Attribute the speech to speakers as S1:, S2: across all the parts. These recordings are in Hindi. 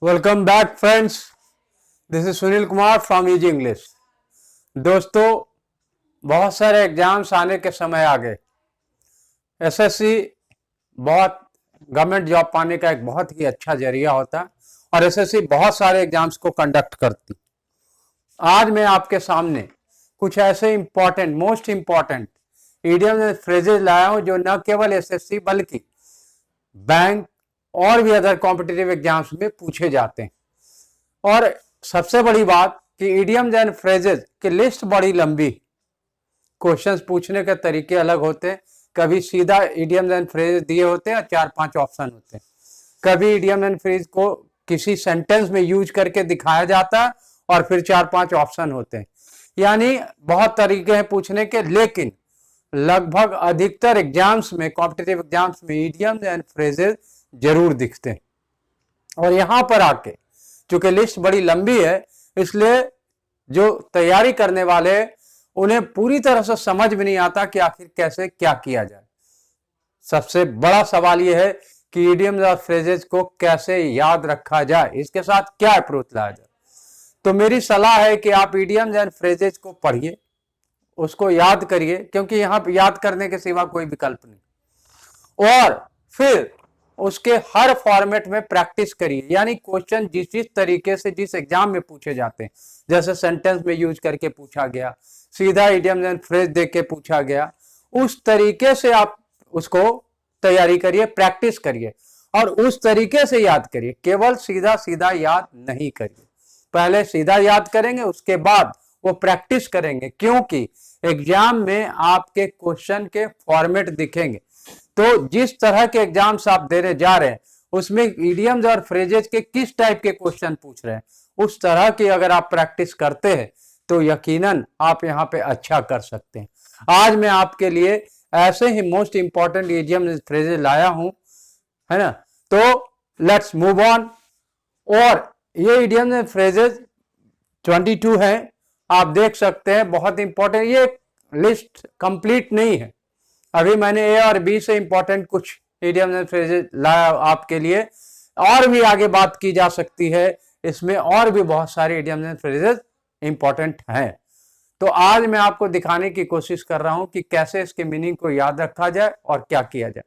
S1: Welcome back friends, this is Sunil Kumar from easy English. दोस्तों, बहुत सारे एग्जाम्स आने के समय आ गए। एसएससी बहुत गवर्नमेंट जॉब पाने का एक बहुत ही अच्छा जरिया होता है और एसएससी बहुत सारे एग्जाम्स को कंडक्ट करती। आज मैं आपके सामने कुछ ऐसे important, most important idioms and phrases लाया हूं जो न केवल एसएससी बल्कि बैंक और भी अदर कॉम्पिटिटिव एग्जाम्स में पूछे जाते हैं। और सबसे बड़ी बात कि इडियम्स एंड फ्रेजेस की लिस्ट बड़ी लंबी, क्वेश्चंस पूछने के तरीके अलग होते हैं। कभी सीधा इडियम्स एंड फ्रेज दिए होते हैं और 4-5 ऑप्शन होते हैं। कभी इडियम एंड फ्रेज को किसी सेंटेंस में यूज करके दिखाया जाता है और फिर 4-5 ऑप्शन होते हैं। यानी बहुत तरीके हैं पूछने के, लेकिन लगभग अधिकतर एग्जाम्स में, कॉम्पिटिटिव एग्जाम्स में इडियम्स एंड फ्रेजेस जरूर दिखते हैं। और यहां पर आके चूंकि लिस्ट बड़ी लंबी है, इसलिए जो तैयारी करने वाले उन्हें पूरी तरह से समझ में नहीं आता कि आखिर कैसे क्या किया जाए। सबसे बड़ा सवाल यह है कि इडियम्स और फ्रेजेस को कैसे याद रखा जाए, इसके साथ क्या अप्रोच लाया जाए। तो मेरी सलाह है कि आप इडियम्स एंड फ्रेजेस को पढ़िए, उसको याद करिए, क्योंकि यहां पर याद करने के सिवा कोई विकल्प नहीं। और फिर उसके हर फॉर्मेट में प्रैक्टिस करिए, यानी क्वेश्चन जिस जिस तरीके से जिस एग्जाम में पूछे जाते हैं, जैसे सेंटेंस में यूज करके पूछा गया, सीधा इडियम्स एंड फ्रेज देख के पूछा गया, उस तरीके से आप उसको तैयारी करिए, प्रैक्टिस करिए और उस तरीके से याद करिए। केवल सीधा सीधा याद नहीं करिए। पहले सीधा याद करेंगे, उसके बाद वो प्रैक्टिस करेंगे, क्योंकि एग्जाम में आपके क्वेश्चन के फॉर्मेट दिखेंगे। तो जिस तरह के एग्जाम्स आप देने जा रहे हैं उसमें इडियम्स और फ्रेजेस के किस टाइप के क्वेश्चन पूछ रहे हैं, उस तरह की अगर आप प्रैक्टिस करते हैं तो यकीनन आप यहां पे अच्छा कर सकते हैं। आज मैं आपके लिए ऐसे ही मोस्ट इंपॉर्टेंट इडियम्स फ्रेजेस लाया हूं, है ना। तो लेट्स मूव ऑन। और ये इडियम्स एंड फ्रेजेस 22 हैं, आप देख सकते हैं, बहुत इंपॉर्टेंट। ये लिस्ट कंप्लीट नहीं है, अभी मैंने ए और बी से इंपॉर्टेंट कुछ इडियम्स एंड फ्रेजेस लाया आपके लिए। और भी आगे बात की जा सकती है, इसमें और भी बहुत सारे इडियम्स एंड फ्रेजेस इंपॉर्टेंट हैं। तो आज मैं आपको दिखाने की कोशिश कर रहा हूं कि कैसे इसके मीनिंग को याद रखा जाए और क्या किया जाए।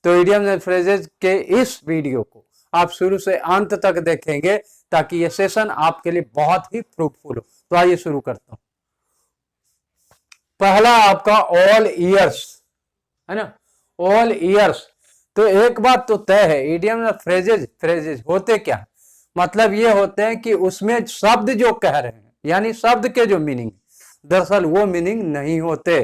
S1: तो इडियम्स एंड फ्रेजेस के इस वीडियो को आप शुरू से अंत तक देखेंगे ताकि यह सेशन आपके लिए बहुत ही फ्रूटफुल हो। तो आइए शुरू करता हूं। पहला आपका ऑल ईयर्स, है ना, ऑल ईयर्स। तो एक बात तो तय है, इडियम और फ्रेजेस होते क्या है, मतलब ये होते हैं कि उसमें शब्द जो कह रहे हैं, यानी शब्द के जो मीनिंग, दरअसल वो मीनिंग नहीं होते,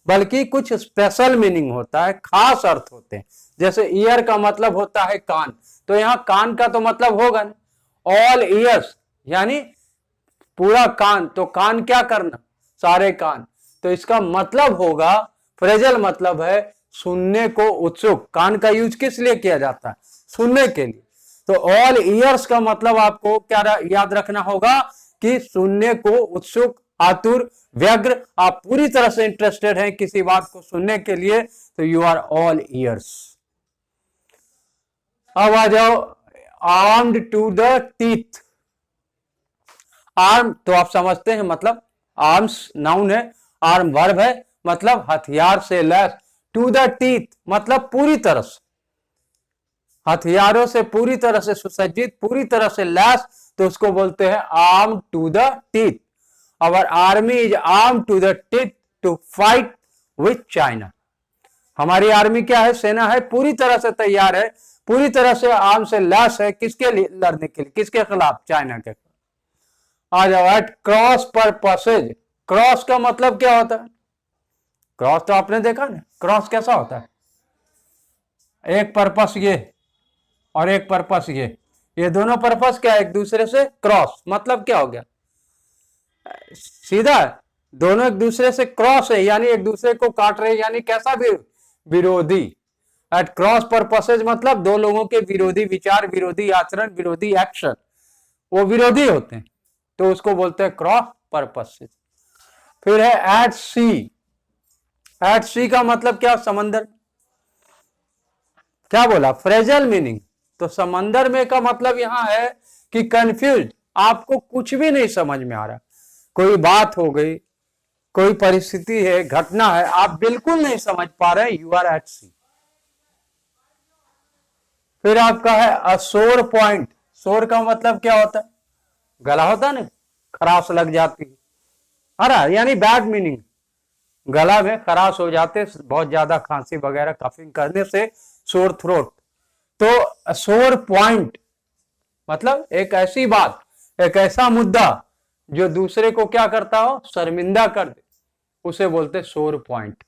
S1: बल्कि कुछ स्पेशल मीनिंग होता है, खास अर्थ होते हैं। जैसे ईयर का मतलब होता है कान, तो यहां कान का तो मतलब होगा ना। ऑल ईयर्स यानी पूरा कान, तो कान क्या करना, सारे कान, तो इसका मतलब होगा, फ्रेजल मतलब है सुनने को उत्सुक। कान का यूज किस लिए किया जाता है, सुनने के लिए। तो ऑल ईयर्स का मतलब आपको क्या याद रखना होगा कि सुनने को उत्सुक, आतुर, व्यग्र, आप पूरी तरह से इंटरेस्टेड हैं किसी बात को सुनने के लिए, तो यू आर ऑल ईयर्स। अब आ जाओ armed to the teeth. Arm तो आप समझते हैं, मतलब आर्म्स नाउन है, आर्म वर्ब है, मतलब हथियार से लैस। टू द टीथ मतलब पूरी तरह से, हथियारों से पूरी तरह से सुसज्जित, पूरी तरह से लैस, तो उसको बोलते हैं arm to the teeth. Our army is arm to the teeth to fight with China. हमारी आर्मी क्या है, सेना है, पूरी तरह से तैयार है, पूरी तरह से आर्म से लैस है, किसके लिए लड़ने के लिए, किसके खिलाफ, चाइना के खिलाफ। आ जाओ एट क्रॉस पर्पसेज। क्रॉस का मतलब क्या होता है, क्रॉस तो आपने देखा ना, क्रॉस कैसा होता है, एक पर्पस ये और एक पर्पस ये दोनों पर्पस क्या है, एक दूसरे से क्रॉस, मतलब क्या हो गया, सीधा दोनों एक दूसरे से क्रॉस है, यानी एक दूसरे को काट रहे, यानी कैसा भी विरोधी। एट क्रॉस पर्पसेज मतलब दो लोगों के विरोधी विचार, विरोधी आचरण, विरोधी एक्शन, वो विरोधी होते हैं, तो उसको बोलते हैं क्रॉस पर्पसेज। फिर है एट सी। एट सी का मतलब क्या, समंदर। क्या बोला, फ्रेजल मीनिंग। तो समंदर में का मतलब यहां है कि कंफ्यूज, आपको कुछ भी नहीं समझ में आ रहा, कोई बात हो गई, कोई परिस्थिति है, घटना है, आप बिल्कुल नहीं समझ पा रहे, यू आर एट सी। फिर आपका है अ सोर पॉइंट। सोर का मतलब क्या होता है? गला होता है ना, खराश लग जाती है, अरे यानी बैड मीनिंग, गला में खराश हो जाते, बहुत ज्यादा खांसी वगैरह कफिंग करने से सोर थ्रोट। तो सोर पॉइंट मतलब एक ऐसी बात, एक ऐसा मुद्दा जो दूसरे को क्या करता हो, शर्मिंदा कर दे, उसे बोलते सोर पॉइंट।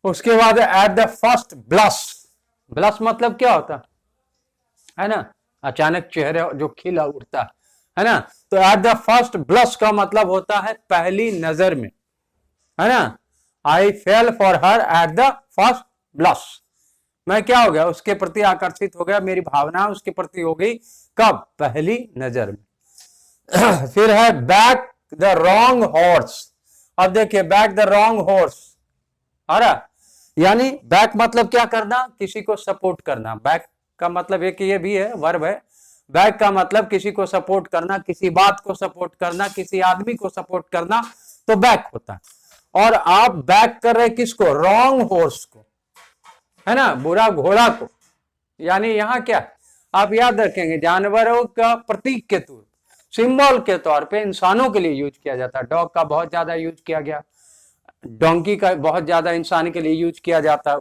S1: उसके बाद eight the first blush. Blush मतलब क्या होता है ना, अचानक चेहरे जो खिला उठता है ना, तो एट द फर्स्ट ब्लश का मतलब होता है पहली नजर में, है ना। I fell for her at the first blush, मैं क्या हो गया, उसके प्रति आकर्षित हो गया, मेरी भावना उसके प्रति हो गई, कब, पहली नजर में। फिर है बैक द रॉन्ग हॉर्स। अब देखिए बैक द रॉन्ग हॉर्स, अरे यानी बैक मतलब क्या करना, किसी को सपोर्ट करना। बैक का मतलब एक ये भी है, वर्ब है। बैक का मतलब किसी को सपोर्ट करना, किसी बात को सपोर्ट करना, किसी आदमी को सपोर्ट करना, तो बैक होता है। और आप बैक कर रहे किसको, रॉन्ग हॉर्स को, है ना, बुरा घोड़ा को। यानी यहां क्या, आप याद रखेंगे, जानवरों का प्रतीक के तौर, सिंबल के तौर पे इंसानों के लिए यूज किया जाता है। डॉग का बहुत ज्यादा यूज किया गया, डोंकी का बहुत ज्यादा इंसान के लिए यूज किया जाता है,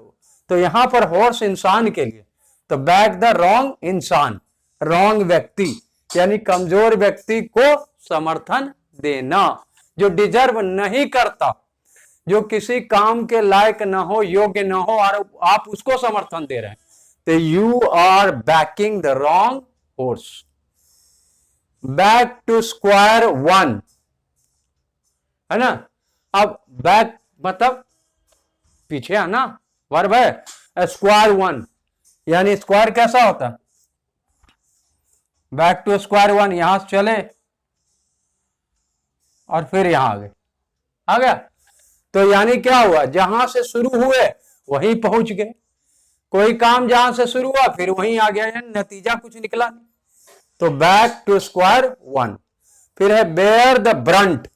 S1: तो यहां पर हॉर्स इंसान के लिए। तो बैक द रॉन्ग इंसान, रॉन्ग व्यक्ति यानी कमजोर व्यक्ति को समर्थन देना, जो डिजर्व नहीं करता, जो किसी काम के लायक न हो, योग्य न हो, और आप उसको समर्थन दे रहे हैं, तो you are backing the wrong horse. Back to square one, है ना। अब बैक मतलब पीछे आना, वर्ब है। स्क्वायर वन यानी स्क्वायर कैसा होता है, बैक टू स्क्वायर वन, यहां से चले और फिर यहां आ गया। तो यानी क्या हुआ, जहां से शुरू हुए वहीं पहुंच गए, कोई काम जहां से शुरू हुआ फिर वहीं आ गया, यानी नतीजा कुछ निकला नहीं। तो बैक टू स्क्वायर वन। फिर है बेयर द ब्रंट।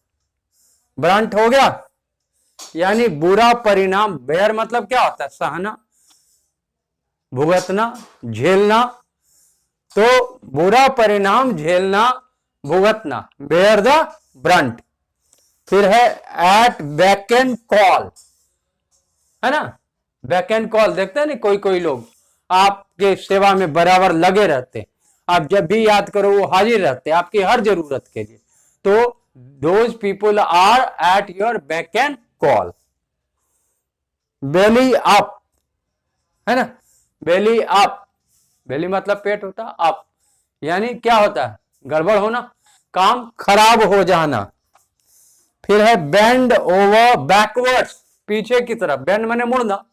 S1: ब्रंट हो गया यानी बुरा परिणाम। बेयर मतलब क्या होता है, सहना, भुगतना, झेलना। तो बुरा परिणाम झेलना, भुगतना, बेयर द ब्रंट। फिर है एट बैक एंड कॉल, है ना। बैक एंड कॉल देखते हैं ना, कोई कोई लोग आपके सेवा में बराबर लगे रहते हैं, आप जब भी याद करो वो हाजिर रहते हैं आपकी हर जरूरत के लिए। तो those people are at your back and call. Belly up, है ना, बेली अप, बेली मतलब पेट होता, अप यानी क्या होता है, गड़बड़ होना, काम खराब हो जाना। फिर है बेंड ओवर बैकवर्ड्स, पीछे की तरफ, बेंड माने मुड़ना,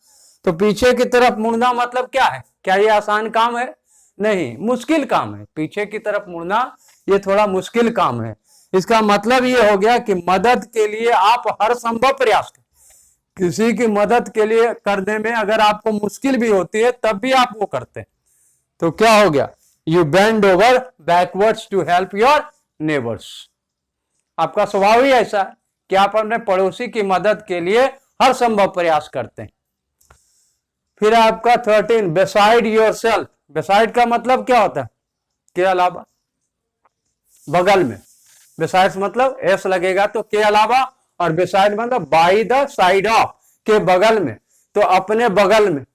S1: तो पीछे की तरफ मुड़ना मतलब क्या है, क्या ये आसान काम है, नहीं, मुश्किल काम है। पीछे की तरफ मुड़ना ये थोड़ा मुश्किल काम है। इसका मतलब ये हो गया कि मदद के लिए आप हर संभव प्रयास करें, किसी की मदद के लिए करने में अगर आपको मुश्किल भी होती है तब भी आप वो करते हैं, तो क्या हो गया, you bend over backwards to help your neighbours. आपका स्वभाव ही ऐसा है कि आप अपने पड़ोसी की मदद के लिए हर संभव प्रयास करते हैं। फिर आपका 13 बिसाइड योरसेल्फ। बिसाइड का मतलब क्या होता है, के अलावा, बगल में। बिसाइड मतलब एस लगेगा तो के अलावा, और बिसाइड मतलब बाई द साइड ऑफ, के बगल में, तो अपने बगल में,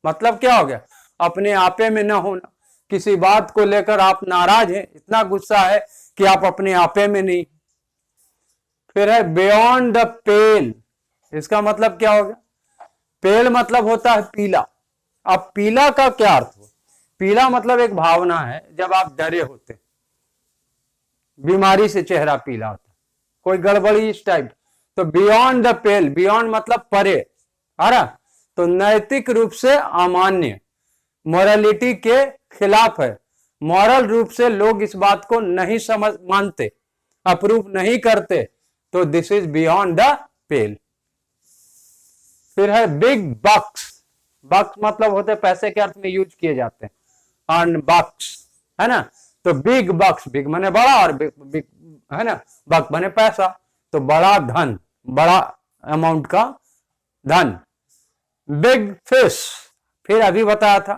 S1: मतलब क्या हो गया, अपने आपे में न होना, किसी बात को लेकर आप नाराज हैं, इतना गुस्सा है कि आप अपने आपे में नहीं। फिर है बियॉन्ड द पेल। इसका मतलब क्या होगा, पेल मतलब होता है पीला। अब पीला का क्या अर्थ हो, पीला मतलब एक भावना है, जब आप डरे होते, बीमारी से चेहरा पीला होता, कोई गड़बड़ी इस टाइप, तो बियॉन्ड द पेल, बियॉन्ड मतलब परे, है, तो नैतिक रूप से अमान्य, मॉरलिटी के खिलाफ है, मॉरल रूप से लोग इस बात को नहीं समझ मानते, अप्रूव नहीं करते, तो this is beyond the pale. फिर है बिग बक्स। बक्स मतलब होते पैसे के अर्थ में यूज किए जाते हैं, अर्न बक्स, है ना। तो बिग बक्स, बिग माने बड़ा, और बिग, बिग है ना, बक माने पैसा, तो बड़ा धन, बड़ा अमाउंट का धन। बिग फिश, फिर अभी बताया था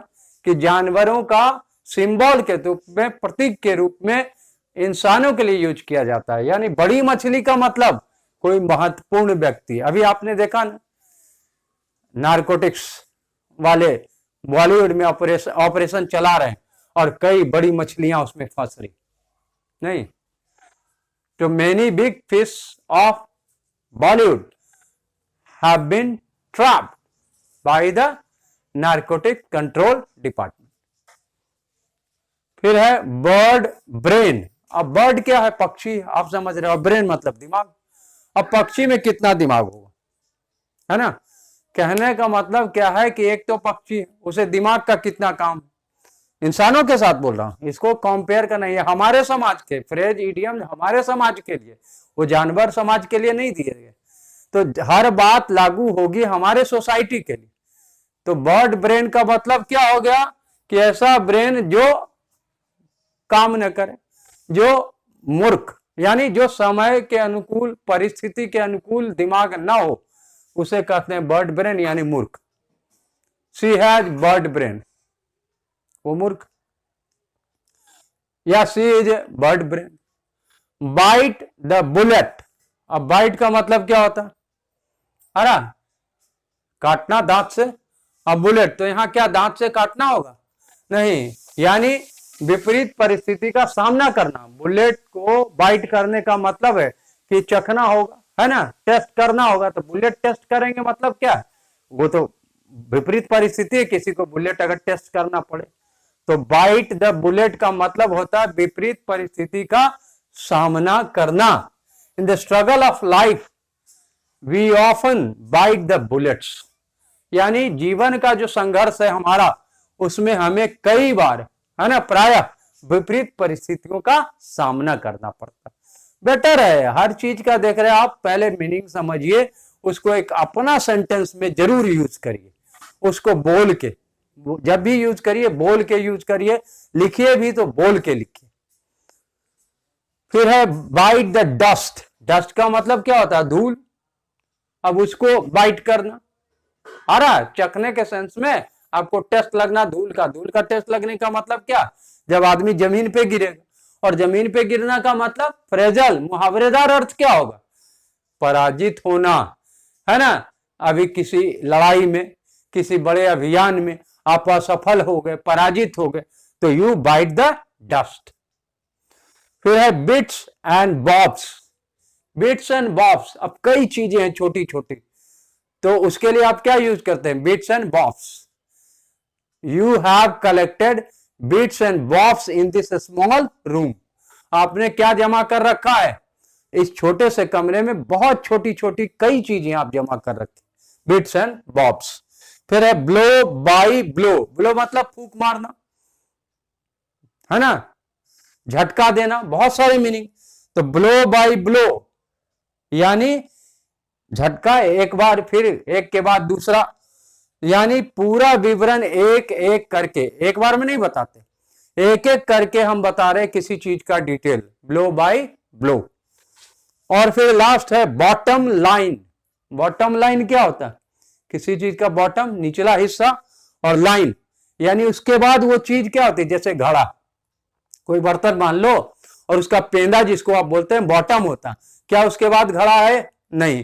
S1: कि जानवरों का सिंबल के रूप में, प्रतीक के रूप में इंसानों के लिए यूज किया जाता है। यानी बड़ी मछली का मतलब कोई महत्वपूर्ण व्यक्ति। अभी आपने देखा ना, नारकोटिक्स वाले बॉलीवुड में ऑपरेशन चला रहे हैं और कई बड़ी मछलियां उसमें फंस रही नहीं। तो many big fish of Bollywood have been trapped by the narcotic control department. फिर है बर्ड ब्रेन। अब बर्ड क्या है? पक्षी, आप समझ रहे हो। ब्रेन मतलब दिमाग। अब पक्षी में कितना दिमाग होगा, है ना। कहने का मतलब क्या है कि एक तो पक्षी, उसे दिमाग का कितना काम। इंसानों के साथ बोल रहा हूं, इसको कंपेयर करना है हमारे समाज के फ्रेज इडियम, हमारे समाज के लिए, वो जानवर समाज के लिए नहीं दिए गए। तो हर बात लागू होगी हमारे सोसाइटी के लिए। तो बर्ड ब्रेन का मतलब क्या हो गया कि ऐसा ब्रेन जो काम न करे, जो मूर्ख, यानी जो समय के अनुकूल, परिस्थिति के अनुकूल दिमाग ना हो, उसे कहते हैं बर्ड ब्रेन, यानी मूर्ख। शी हैज बर्ड ब्रेन, वो मूर्ख, या she is bird brain. Bite the bullet. अब बाइट का मतलब क्या होता है? अरे काटना दांत से। अब बुलेट, तो यहां क्या दांत से काटना होगा? नहीं, यानी विपरीत परिस्थिति का सामना करना। बुलेट को बाइट करने का मतलब है कि चखना होगा, है ना, टेस्ट करना होगा। तो बुलेट टेस्ट करेंगे मतलब क्या? वो तो विपरीत परिस्थिति है, किसी को बुलेट अगर टेस्ट करना पड़े। तो बाइट द बुलेट का मतलब होता है विपरीत परिस्थिति का सामना करना। In the struggle of life we often bite the bullets, यानी जीवन का जो संघर्ष है हमारा, उसमें हमें कई बार, है ना, प्रायः विपरीत परिस्थितियों का सामना करना पड़ता है। बेटर है हर चीज का देख रहे हैं आप, पहले मीनिंग समझिए, उसको एक अपना सेंटेंस में जरूर यूज करिए, उसको बोल के, जब भी यूज करिए बोल के यूज करिए, लिखिए भी तो बोल के लिखिए। फिर है बाइट द डस्ट। डस्ट का मतलब क्या होता है? धूल। अब उसको बाइट करना, आ रहा चखने के सेंस में आपको टेस्ट लगना धूल का। धूल का टेस्ट लगने का मतलब क्या? जब आदमी जमीन पे गिरेगा, और जमीन पे गिरना का मतलब फ्रेजल, मुहावरेदार अर्थ क्या होगा? पराजित होना, है ना। अभी किसी लड़ाई में, किसी बड़े अभियान में आप असफल हो गए, पराजित हो गए, तो यू बाइट द डस्ट। फिर है bits and bobs. Bits and bobs, अब कई चीजें हैं छोटी छोटी, तो उसके लिए आप क्या यूज करते हैं? Bits and bobs. You have collected bits and bobs in this small room. आपने क्या जमा कर रखा है? इस छोटे से कमरे में बहुत छोटी छोटी कई चीजें आप जमा कर रखी, बिट्स एंड बॉब्स। फिर है ब्लो बाई ब्लो। ब्लो मतलब फूंक मारना, है ना, झटका देना, बहुत सारे मीनिंग। तो ब्लो बाई ब्लो यानी झटका, एक बार फिर एक के बाद दूसरा, यानी पूरा विवरण एक एक करके, एक बार में नहीं बताते, एक एक करके हम बता रहे किसी चीज का डिटेल, ब्लो बाय ब्लो। और फिर लास्ट है बॉटम लाइन। बॉटम लाइन क्या होता है? किसी चीज का बॉटम, निचला हिस्सा, और लाइन यानी उसके बाद वो चीज क्या होती है? जैसे घड़ा, कोई बर्तन मान लो और उसका पेंदा जिसको आप बोलते हैं बॉटम होता है, क्या उसके बाद घड़ा है? नहीं,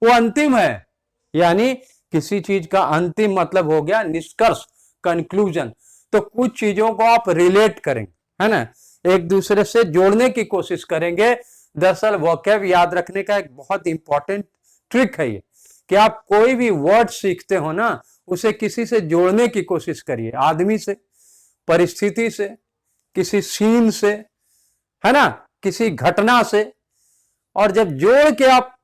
S1: वो अंतिम है। यानी किसी चीज का अंतिम मतलब हो गया निष्कर्ष, कंक्लूजन। तो कुछ चीजों को आप रिलेट करेंगे, है ना, एक दूसरे से जोड़ने की कोशिश करेंगे। दरअसल वोकैब याद रखने का एक बहुत इंपॉर्टेंट ट्रिक है ये, कि आप कोई भी वर्ड सीखते हो ना, उसे किसी से जोड़ने की कोशिश करिए, आदमी से, परिस्थिति से, किसी सीन से, है ना, किसी घटना से। और जब जोड़ के आप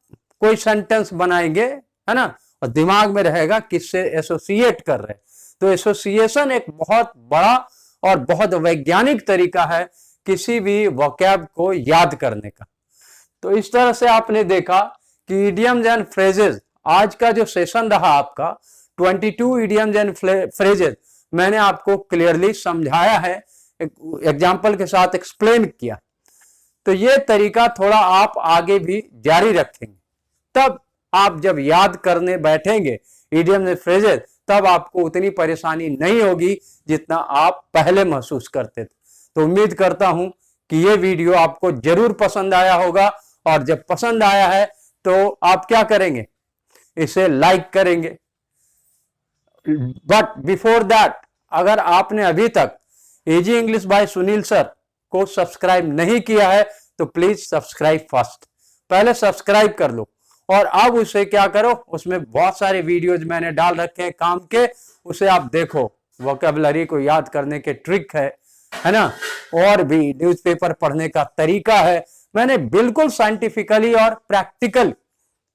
S1: कोई सेंटेंस बनाएंगे, है ना, और दिमाग में रहेगा किससे एसोसिएट कर रहे। तो एसोसिएशन एक बहुत बड़ा और बहुत वैज्ञानिक तरीका है किसी भी वोकैब को याद करने का। तो इस तरह से आपने देखा कि इडियम्स एंड फ्रेजेस, आज का जो सेशन रहा आपका 22 इडियम्स एंड फ्रेजेस, मैंने आपको क्लियरली समझाया है एग्जाम्पल के साथ एक्सप्लेन किया। तो ये तरीका थोड़ा आप आगे भी जारी रखेंगे, तब आप जब याद करने बैठेंगे इडियम एंड फ्रेजेस, तब आपको उतनी परेशानी नहीं होगी जितना आप पहले महसूस करते थे। तो उम्मीद करता हूं कि ये वीडियो आपको जरूर पसंद आया होगा, और जब पसंद आया है तो आप क्या करेंगे, इसे लाइक करेंगे। बट बिफोर दैट, अगर आपने अभी तक easy English by Sunil sir को सब्सक्राइब नहीं किया है तो प्लीज सब्सक्राइब फर्स्ट, पहले सब्सक्राइब कर लो। और अब उसे क्या करो, उसमें बहुत सारे वीडियोज मैंने डाल रखे हैं काम के, उसे आप देखो। वोकैबुलरी को याद करने के ट्रिक है ना, और भी न्यूज़पेपर पढ़ने का तरीका है। मैंने बिल्कुल साइंटिफिकली और प्रैक्टिकल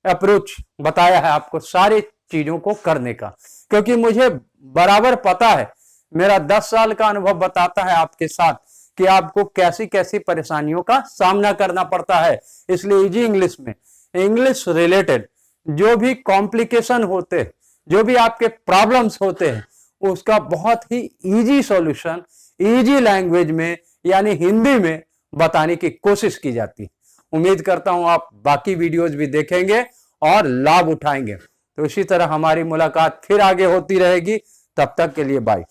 S1: अप्रोच बताया है आपको सारी चीजों को करने का, क्योंकि मुझे बराबर पता है, मेरा 10 साल का अनुभव बताता है आपके साथ कि आपको कैसी कैसी परेशानियों का सामना करना पड़ता है। इसलिए इजी इंग्लिश में इंग्लिश रिलेटेड जो भी कॉम्प्लिकेशन होते हैं, जो भी आपके प्रॉब्लम्स होते हैं, उसका बहुत ही इजी सॉल्यूशन इजी लैंग्वेज में यानी हिंदी में बताने की कोशिश की जाती है। उम्मीद करता हूं आप बाकी वीडियोज भी देखेंगे और लाभ उठाएंगे। तो इसी तरह हमारी मुलाकात फिर आगे होती रहेगी। तब तक के लिए बाय।